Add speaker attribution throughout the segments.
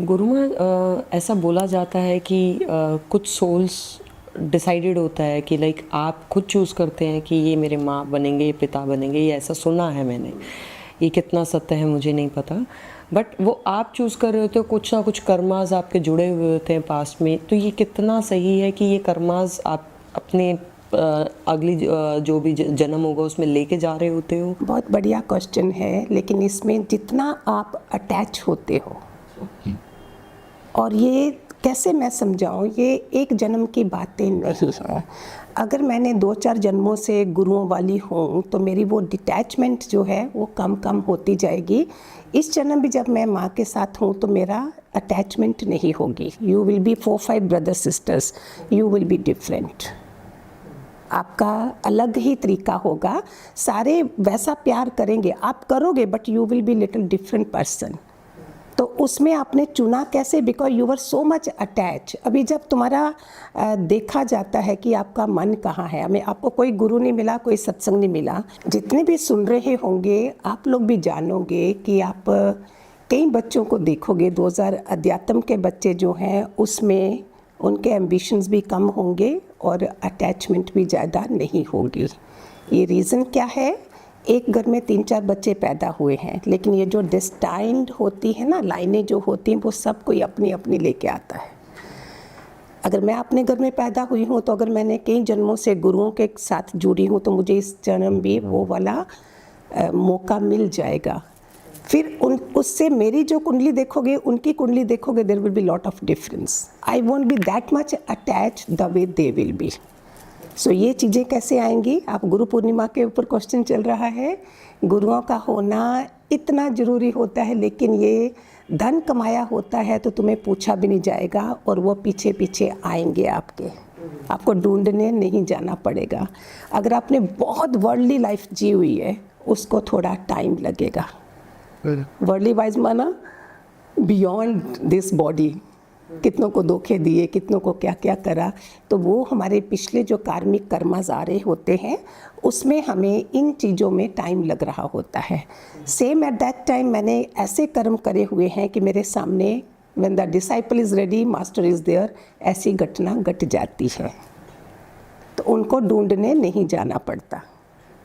Speaker 1: गुरुमा ऐसा बोला जाता है कि कुछ सोल्स डिसाइडेड होता है कि लाइक आप खुद चूज़ करते हैं कि ये मेरे माँ बनेंगे, ये पिता बनेंगे, ये ऐसा सुना है मैंने। ये कितना सत्य है मुझे नहीं पता, बट वो आप चूज़ कर रहे होते हो, कुछ ना कुछ कर्मास आपके जुड़े हुए होते हैं पास्ट में। तो ये कितना सही है कि ये कर्मास आप अपने अगली जो भी जन्म होगा उसमें लेके जा रहे होते हो?
Speaker 2: बहुत बढ़िया क्वेश्चन है, लेकिन इसमें जितना आप अटैच होते हो, और ये कैसे मैं समझाऊं, ये एक जन्म की बातें नहीं हैं। अगर मैंने 2-4 जन्मों से गुरुओं वाली हूँ तो मेरी वो डिटैचमेंट जो है वो कम कम होती जाएगी। इस जन्म भी जब मैं माँ के साथ हूँ तो मेरा अटैचमेंट नहीं होगी। You will B 4-5 brother sisters, you will be different. आपका अलग ही तरीका होगा। सारे वैसा प्यार करेंगे, आप करोगे, but you will be little different person. तो उसमें आपने चुना कैसे? Because you are so much attach. अभी जब तुम्हारा देखा जाता है कि आपका मन कहाँ है, हमें आपको कोई गुरु नहीं मिला, कोई सत्संग नहीं मिला, जितने भी सुन रहे होंगे आप लोग भी जानोगे कि आप कई बच्चों को देखोगे, 2000 अध्यात्म के बच्चे जो हैं उसमें उनके एम्बिशंस भी कम होंगे और अटैचमेंट भी ज़्यादा नहीं होगी। ये रीज़न क्या है? एक घर में 3-4 बच्चे पैदा हुए हैं, लेकिन ये जो डिस्टाइंड होती है ना, लाइनें जो होती हैं, वो सब कोई अपनी अपनी लेके आता है। अगर मैं अपने घर में पैदा हुई हूँ तो अगर मैंने कई जन्मों से गुरुओं के साथ जुड़ी हूँ तो मुझे इस जन्म भी वो वाला मौका मिल जाएगा। फिर उससे मेरी जो कुंडली देखोगे, उनकी कुंडली देखोगे, there will be lot of difference. I won't be that much attach the way they will be. So ये चीज़ें कैसे आएंगी? आप गुरु पूर्णिमा के ऊपर क्वेश्चन चल रहा है। गुरुओं का होना इतना ज़रूरी होता है, लेकिन ये धन कमाया होता है तो तुम्हें पूछा भी नहीं जाएगा और वो पीछे पीछे आएंगे आपके। आपको ढूंढने नहीं जाना पड़ेगा। अगर आपने बहुत वर्ल्डली लाइफ जी हुई है, उसको थोड़ा टाइम लगेगा। वर्ल्डली वाइज माना बियॉन्ड दिस बॉडी, कितनों को धोखे दिए, कितनों को क्या क्या करा, तो वो हमारे पिछले जो कार्मिक कर्मास आ रहे होते हैं उसमें हमें इन चीज़ों में टाइम लग रहा होता है। सेम एट दैट टाइम मैंने ऐसे कर्म करे हुए हैं कि मेरे सामने when the disciple is ready, master is there, ऐसी घटना घट जाती है। तो उनको ढूंढने नहीं जाना पड़ता।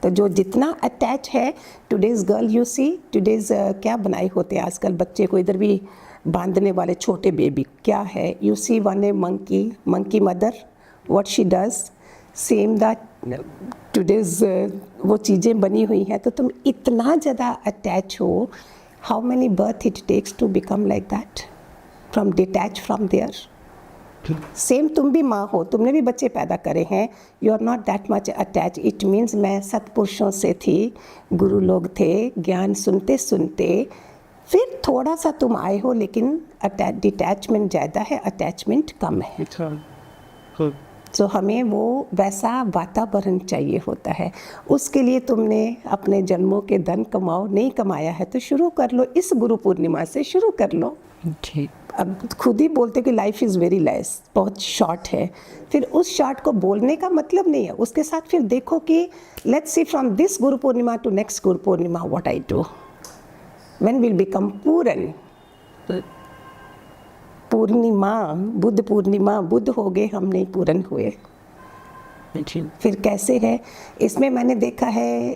Speaker 2: तो जो जितना अटैच है, today's girl you see, today's क्या बनाए होते हैं आजकल बच्चे को इधर भी बांधने वाले छोटे बेबी, क्या है? You see one a monkey mother, what she does, same that today's वो चीज़ें बनी हुई हैं। तो तुम इतना ज़्यादा अटैच हो, how many birth it takes to become like that, from detach from there. Same तुम भी माँ हो, तुमने भी बच्चे पैदा करे हैं, you are not that much attach. It means मैं सत्पुरुषों से थी, गुरु लोग थे, ज्ञान सुनते सुनते फिर थोड़ा सा तुम आए हो, लेकिन डिटैचमेंट ज़्यादा है, अटैचमेंट कम है। तो हमें वो वैसा वातावरण चाहिए होता है। उसके लिए तुमने अपने जन्मों के धन कमाओ, नहीं कमाया है तो शुरू कर लो, इस गुरु पूर्णिमा से शुरू कर लो।
Speaker 1: ठीक।
Speaker 2: अब खुद ही बोलते कि लाइफ इज़ वेरी लेस, बहुत शॉर्ट है, फिर उस शॉर्ट को बोलने का मतलब नहीं है। उसके साथ फिर देखो कि let's see from this Guru Purnima to next Guru Purnima what I do, when will become पूरन। पूर्णिमा, बुद्ध पूर्णिमा, बुद्ध हो गए, हम नहीं पूरन हुए। फिर कैसे है? इसमें मैंने देखा है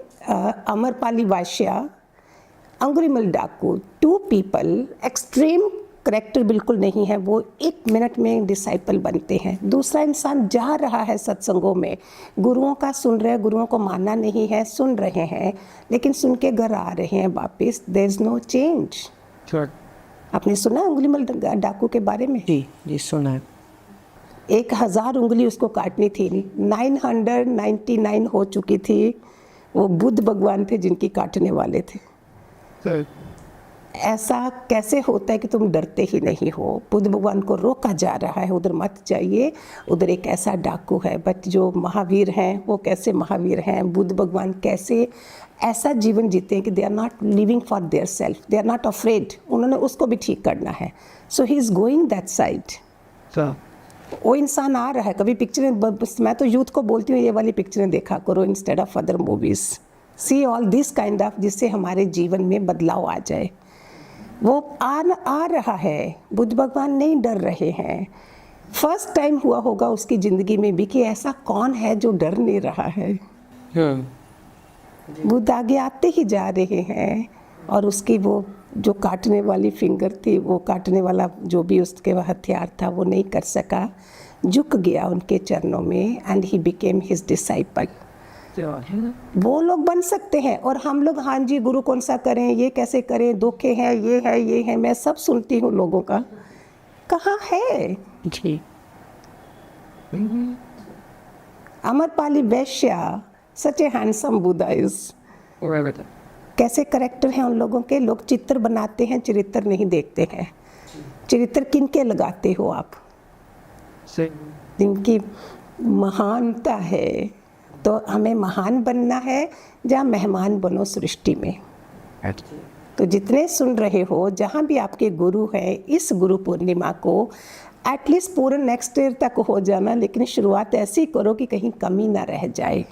Speaker 2: अमरपाली वाश्या, अंगुलीमाल डाकू, 2 पीपल, एक्सट्रीम करेक्टर बिल्कुल नहीं है, वो 1 मिनट में डिसाइपल बनते हैं। दूसरा इंसान जा रहा है सत्संगों में, गुरुओं का सुन रहे हैं, गुरुओं को मानना नहीं है, सुन रहे हैं, लेकिन सुन के घर आ रहे हैं वापस। There is no change. आपने सुना अंगुलीमाल डाकू के बारे में?
Speaker 1: जी जी, सुना है।
Speaker 2: 1000 उंगली उसको काटनी थी, 999 हो चुकी थी। वो बुद्ध भगवान थे जिनकी काटने वाले थे। ऐसा कैसे होता है कि तुम डरते ही नहीं हो? बुद्ध भगवान को रोका जा रहा है, उधर मत जाइए, उधर एक ऐसा डाकू है। बट जो महावीर हैं वो कैसे महावीर हैं? बुद्ध भगवान कैसे ऐसा जीवन जीते हैं कि they are not living for their self, they are not afraid. उन्होंने उसको भी ठीक करना है, so he is going that side. वो इंसान आ रहा है। कभी पिक्चरें, मैं तो यूथ को बोलती हूँ ये वाली पिक्चरें देखा करो instead of other movies. See all this kind of, जिससे हमारे जीवन में बदलाव आ जाए। वो आ रहा है। बुद्ध भगवान नहीं डर रहे हैं। फर्स्ट टाइम हुआ होगा उसकी ज़िंदगी में भी कि ऐसा कौन है जो डर नहीं रहा है। बुद्ध आगे आते ही जा रहे हैं और उसकी वो जो काटने वाली फिंगर थी, वो काटने वाला जो भी उसके हथियार था वो नहीं कर सका, झुक गया उनके चरणों में and he became his disciple. वो लोग बन सकते हैं और हम लोग हाँ जी गुरु कौन सा करें, ये कैसे करें, धोखे हैं, ये है, मैं सब सुनती हूँ लोगों का। कहाँ है
Speaker 1: जी।
Speaker 2: अमरपाली वैश्य सच ए हैंडसम बुद्धा इज। कैसे करेक्टर हैं उन लोगों के। लोग चित्र बनाते हैं, चरित्र नहीं देखते हैं। चरित्र किन के लगाते हो आप, जिनकी महानता है। तो हमें महान बनना है जहाँ मेहमान बनो सृष्टि में। तो जितने सुन रहे हो, जहाँ भी आपके गुरु हैं, इस गुरु पूर्णिमा को एटलीस्ट पूरे नेक्स्ट ईयर तक हो जाना, लेकिन शुरुआत ऐसी करो कि कहीं कमी ना रह जाए।